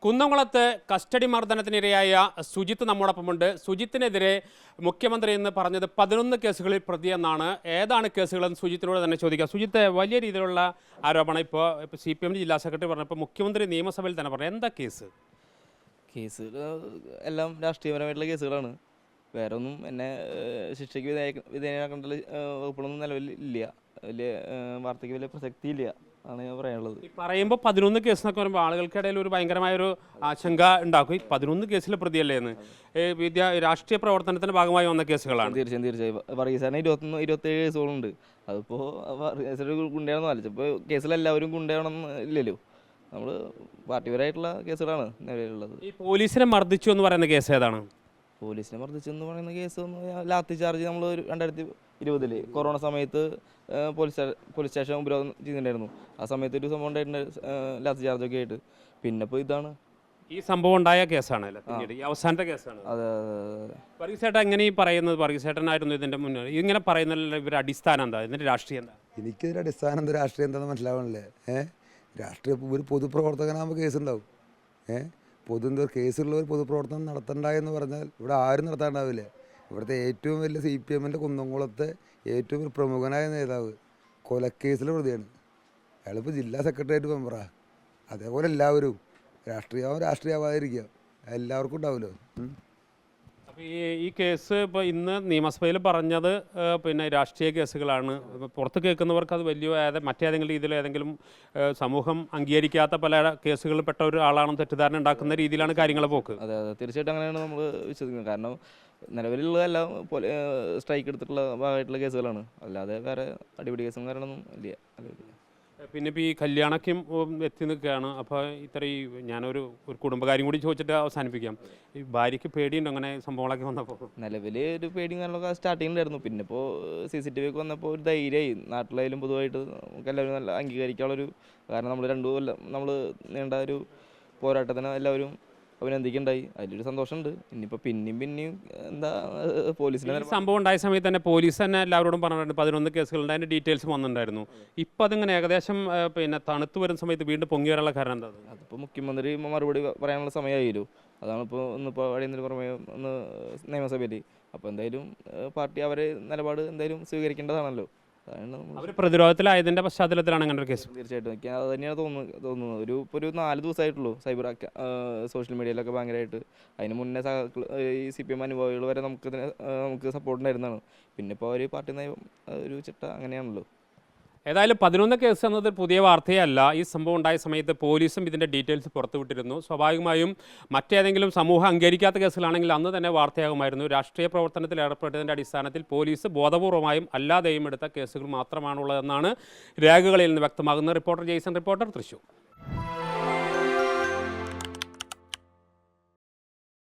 കുന്നംകുളത്ത് കസ്റ്റഡി മർദ്ദനത്തിനിരയായ സുജിത്ത് നമ്മോടൊപ്പമുണ്ട്. സുജിത്തിനെതിരെ മുഖ്യമന്ത്രി എന്ന് പറഞ്ഞത് 11 കേസുകളിൽ പ്രതിയെന്നാണ്. ഏതാണ് കേസുകളെന്ന് സുജിത്തിനോട് തന്നെ ചോദിക്കാം. സുജിത്ത്, വലിയ രീതിയിലുള്ള ആരോപണം ഇപ്പോൾ CPM ജില്ലാ സെക്രട്ടറി പറഞ്ഞപ്പോൾ മുഖ്യമന്ത്രി നിയമസഭയിൽ തന്നെ പറഞ്ഞു. എന്താ കേസ്? എല്ലാം രാഷ്ട്രീയപരമായിട്ടുള്ള കേസുകളാണ്. വേറെ ഒന്നും എന്നെ ശിക്ഷയ്ക്ക് വിധേയനാക്കേണ്ട വകുപ്പുകളൊന്നും നിലവിൽ ഇല്ല. വലിയ വാർത്തയ്ക്ക് വലിയ പ്രസക്തിയില്ല ആണ് ഞാൻ പറയാനുള്ളത്. ഈ പറയുമ്പോൾ 11 കേസ് എന്നൊക്കെ പറയുമ്പോൾ ആളുകൾക്കിടയിൽ ഒരു ഭയങ്കരമായൊരു ആശങ്ക ഉണ്ടാക്കും. ഈ 11 കേസിലെ പ്രതിയല്ലേ എന്ന്. രാഷ്ട്രീയ പ്രവർത്തനത്തിന്റെ ഭാഗമായി വന്ന കേസുകളാണ്. തീർച്ചയായും വർഗീസാറിന് 27 കേസുകളുണ്ട്. അതിപ്പോൾ വർഗീസൊരു ഗുണ്ടയാണെന്ന് ആലോചിച്ചപ്പോൾ കേസിലെല്ലാവരും ഗുണ്ടയാണെന്ന് ഇല്ലല്ലോ. നമ്മൾ പാർട്ടിപരമായിട്ടുള്ള കേസുകളാണ് നിലവിലുള്ളത്. ഈ പോലീസിനെ മർദ്ദിച്ചു എന്ന് പറയുന്ന കേസ് ഏതാണ്? പോലീസിനെ മർദ്ദിച്ചെന്ന് പറയുന്ന കേസ് ലാത്തി ചാർജ് നമ്മൾ 2020 കൊറോണ സമയത്ത് പോലീസ് സ്റ്റേഷൻ ഉപരോധം ചെയ്തിട്ടുണ്ടായിരുന്നു. ആ സമയത്ത് ഒരു സംഭവം ഉണ്ടായിട്ടുണ്ട്, ലാത്തി ചാർജൊക്കെ ആയിട്ട്. പിന്നെ ഇപ്പോൾ ഇതാണ് ഈ സംഭവം ഉണ്ടായ കേസാണ്, ഈ അവസാനത്തെ കേസാണ്. അതെ. വർഗീസേട്ടൻ എങ്ങനെ ഈ പറയുന്നത്? വർഗീസേട്ടനായിരുന്നു ഇതിന്റെ മുന്നേ ഇങ്ങനെ പറയുന്നതിൽ ഇവരുടെ അടിസ്ഥാനം എന്താ? ഇതിന്റെ രാഷ്ട്രീയം എന്താ? എനിക്കിതിൻ്റെ അടിസ്ഥാനം എന്താ, രാഷ്ട്രീയം എന്താണെന്ന് മനസ്സിലാവണല്ലേ. രാഷ്ട്രീയ ഒരു പൊതുപ്രവർത്തകനാകുമ്പോൾ കേസുണ്ടാവും. എന്താ കേസുള്ള ഒരു പൊതുപ്രവർത്തനം നടത്തണ്ടായെന്ന് പറഞ്ഞാൽ ഇവിടെ ആരും നടത്താണ്ടാവില്ല. ഇവിടുത്തെ ഏറ്റവും വലിയ CPM കുന്നംകുളത്തെ ഏറ്റവും ഒരു പ്രമുഖനായ നേതാവ് കൊലക്കേസിലെ പ്രതിയാണ്. അയാളിപ്പോൾ ജില്ലാ സെക്രട്ടേറിയറ്റ് മെമ്പറാണ്. അതേപോലെ എല്ലാവരും രാഷ്ട്രീയമാവാതിരിക്കുക എല്ലാവർക്കും ഉണ്ടാവുമല്ലോ. അപ്പോൾ ഈ കേസ് ഇപ്പോൾ ഇന്ന് നിയമസഭയിൽ പറഞ്ഞത് പിന്നെ രാഷ്ട്രീയ കേസുകളാണ്. പുറത്ത് കേൾക്കുന്നവർക്ക് അത് വലിയ മറ്റേതെങ്കിലും രീതിയിൽ ഏതെങ്കിലും സമൂഹം അംഗീകരിക്കാത്ത പല കേസുകളിൽ പെട്ട ഒരാളാണെന്ന് തെറ്റിദ്ധാരണ ഉണ്ടാക്കുന്ന രീതിയിലാണ് കാര്യങ്ങൾ പോക്ക്. അതെ, തീർച്ചയായിട്ടും അങ്ങനെയാണ് നമ്മൾ വിശ്വസിക്കുന്നത്. കാരണം നിലവിലുള്ള എല്ലാം സ്ട്രൈക്ക് എടുത്തിട്ടുള്ള ഭാഗമായിട്ടുള്ള കേസുകളാണ്. അല്ലാതെ വേറെ അടിപിടി കേസും കാര്യങ്ങളൊന്നും ഇല്ല. പിന്നെ ഇപ്പോൾ ഈ കല്യാണക്കും എത്തി നിൽക്കുകയാണ്. അപ്പോൾ ഇത്രയും ഞാനൊരു കുടുംബകാര്യം കൂടി ചോദിച്ചിട്ട് അവസാനിപ്പിക്കാം. ഈ ഭാര്യയ്ക്ക് പേടിയുണ്ടോ അങ്ങനെ സംഭവങ്ങളൊക്കെ വന്നപ്പോൾ? നിലവിൽ ഒരു പേടിയും കാര്യങ്ങളൊക്കെ സ്റ്റാർട്ടിങ്ങിലായിരുന്നു. പിന്നെ ഇപ്പോൾ CCTV ഒക്കെ വന്നപ്പോൾ ഒരു ധൈര്യമായി. നാട്ടിലായാലും പൊതുവായിട്ട് നമുക്ക് എല്ലാവരും നല്ല അംഗീകരിക്കാനുള്ളൊരു, കാരണം നമ്മൾ 2 കൊല്ലം നമ്മൾ നീണ്ട ഒരു പോരാട്ടത്തിന് എല്ലാവരും അഭിനന്ദിക്കുന്നുണ്ടായി. അതിലൊരു സന്തോഷമുണ്ട്. ഇനിയിപ്പോൾ പിന്നെയും എന്താ പോലീസിൻ്റെ സംഭവം ഉണ്ടായ സമയത്ത് തന്നെ പോലീസ് തന്നെ എല്ലാവരോടും പറഞ്ഞിട്ടുണ്ട് 11 കേസുകളുണ്ട്, അതിൻ്റെ ഡീറ്റെയിൽസ് വന്നിട്ടുണ്ടായിരുന്നു. ഇപ്പോൾ അതിങ്ങനെ ഏകദേശം പിന്നെ തണുത്ത് വരുന്ന സമയത്ത് വീണ്ടും പൊങ്ങി വരാനുള്ള കാരണം എന്താ? അതിപ്പോൾ മുഖ്യമന്ത്രി മറുപടി പറയാനുള്ള സമയമായിരുന്നു. അതാണ് ഇന്നിപ്പോൾ അടിയന്തര പ്രമേയം ഒന്ന് നിയമസഭയിൽ. അപ്പോൾ എന്തായാലും പാർട്ടി അവരെ നിലപാട് എന്തായാലും സ്വീകരിക്കേണ്ടതാണല്ലോ. അവർ പ്രതിരോധത്തിലായതിൻ്റെ പശ്ചാത്തലത്തിലാണ് അങ്ങനെ ഒരു കേസ്. തീർച്ചയായിട്ടും എനിക്ക് അത് തന്നെയാണ് തോന്നുന്നത്. ഇപ്പോൾ ഒരു 4 ദിവസമായിട്ടുള്ളൂ സൈബർ സോഷ്യൽ മീഡിയയിലൊക്കെ ഭയങ്കരമായിട്ട്. അതിന് മുന്നേ ഈ CPM അനുഭാവികൾ വരെ നമുക്ക് സപ്പോർട്ട് ഉണ്ടായിരുന്നതാണ്. പിന്നെ ഇപ്പോൾ അവർ പാർട്ടി നയം ഒരു ചിട്ട അങ്ങനെയാണല്ലോ. ഏതായാലും 11 കേസ് എന്നത് പുതിയ വാർത്തയല്ല. ഈ സംഭവം ഉണ്ടായ സമയത്ത് പോലീസും ഇതിൻ്റെ ഡീറ്റെയിൽസ് പുറത്തുവിട്ടിരുന്നു. സ്വാഭാവികമായും മറ്റേതെങ്കിലും സമൂഹം അംഗീകരിക്കാത്ത കേസുകളാണെങ്കിൽ അന്ന് തന്നെ വാർത്തയാകുമായിരുന്നു. രാഷ്ട്രീയ പ്രവർത്തനത്തിൽ ഏർപ്പെട്ടതിൻ്റെ അടിസ്ഥാനത്തിൽ പോലീസ് ബോധപൂർവമായും അല്ലാതെയും എടുത്ത കേസുകൾ മാത്രമാണുള്ളതെന്നാണ് രേഖകളിൽ നിന്ന് വ്യക്തമാകുന്നത്. Reporter Jason, reporter, Thrissur.